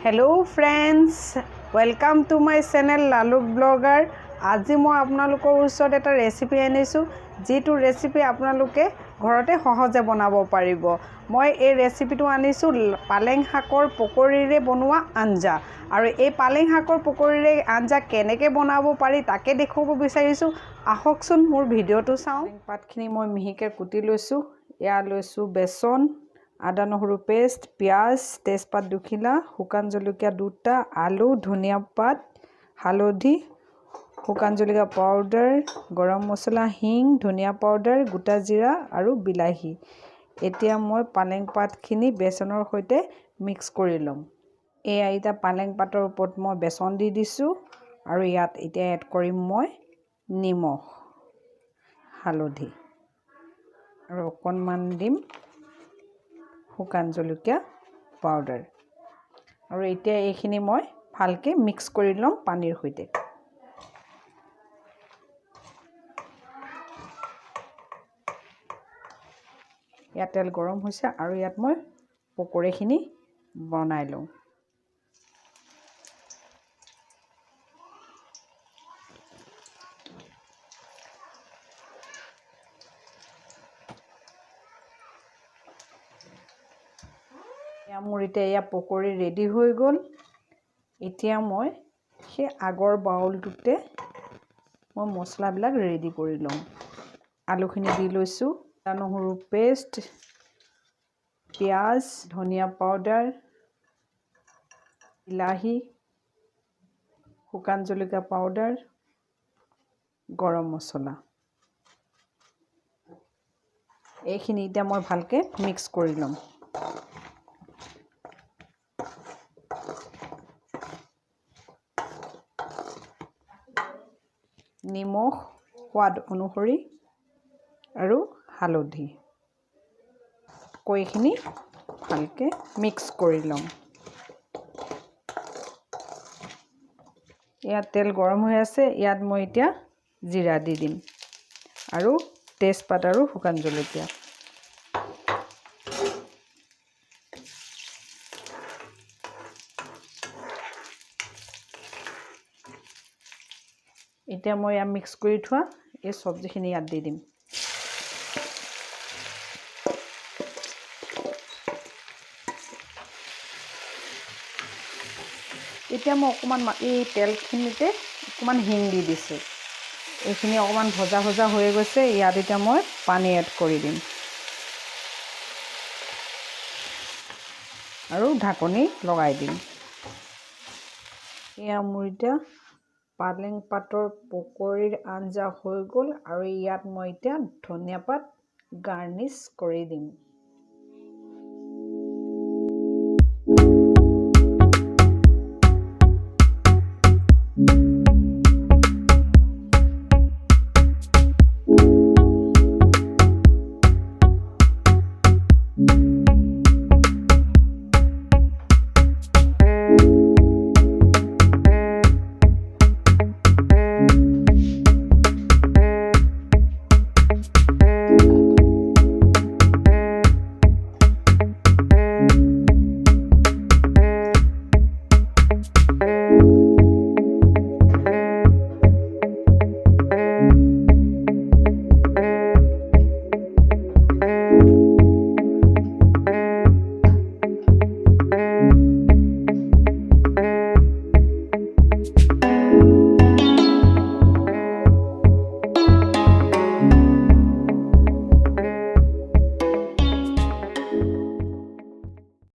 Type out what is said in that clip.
Hello friends, welcome to my channel Lalu Blogger. আজি মই আপোনালোকৰ ওচৰত এটা ৰেচিপি আনিছো যেটো ৰেচিপি আপোনালোকে ঘৰতে সহজে বনাব পাৰিব। মই এই ৰেচিপিটো আনিছো পালেং শাকৰ পকৰিৰে বনোৱা আঞ্জা আৰু এই পালেং শাকৰ পকৰিৰে আঞ্জা কেনেকৈ বনাব পাৰি তাকে দেখুৱাব বিচাৰিছো। আহকচোন মোৰ ভিডিওটো চাওঁ। পাতখিনি মই মিহিকে কুটি লৈছো। ইয়া লৈছো বেসন, আদা নহৰু পেষ্ট, পিয়াজ, তেজপাত দুখিলা, শুকান জলকীয়া দুটা, আলু, ধনিয়া পাত, হালধি, শুকান জলকীয়া পাউডাৰ, গৰম মছলা, হিং, ধনিয়া পাউডাৰ, গোটা জিৰা আৰু বিলাহী। এতিয়া মই পালেং পাতখিনি বেসনৰ সৈতে মিক্স কৰি লম। এই আইটা পালেং পাতৰ ওপৰত মই বেসন দি দিছো আৰু ইয়াত এতিয়া এড কৰিম মই নিমখ, হালধি আৰু অকণমান দিম শুকান জলকীয়া পাউডাৰ আৰু এতিয়া এইখিনি মই ভালকে মিক্স কৰি লম পানীৰ সৈতে। ইয়াত তেল গৰম হৈছে আৰু ইয়াত মই পকৰিখিনি বনাই লওঁ। মোৰ এতিয়া পকৰি ৰেডি হৈ গ'ল। এতিয়া মই সেই আগৰ বাউলটোতে মই মছলাবিলাক ৰেডি কৰি লম। আলুখিনি দি লৈছো, আদা নহৰু পেষ্ট, পিয়াজ, ধনিয়া পাউডাৰ, বিলাহী, শুকান জলকীয়া পাউডাৰ, গৰম মছলা। এইখিনি এতিয়া মই ভালকে মিক্স কৰি লম। নিমখ সোৱাদ অনুসৰি আৰু হালধি এইখিনি ভালকে মিক্স কৰি লম। ইয়াত তেল গৰম হৈ আছে। ইয়াত মই এতিয়া জিৰা দি দিম আৰু তেজপাত আৰু শুকান জলকীয়া। এতিয়া মই মিক্স কৰি থোৱা এই সবজিখিনি ইয়াত দি দিম। এতিয়া মই অকমান এই তেলখিনিতে অকমান হিং দি দিছো। এইখিনি অকমান ভজা ভজা হৈ গৈছে। ইয়াত এতিয়া মই পানী এড কৰি দিম আৰু ঢাকনি লগাই দিম। এয়া মোৰ এতিয়া পালেং পাতৰ পকৰিৰ আঞ্জা হৈ গ'ল আৰু ইয়াত মই এতিয়া ধনিয়া পাত গাৰ্নিছ কৰি দিম।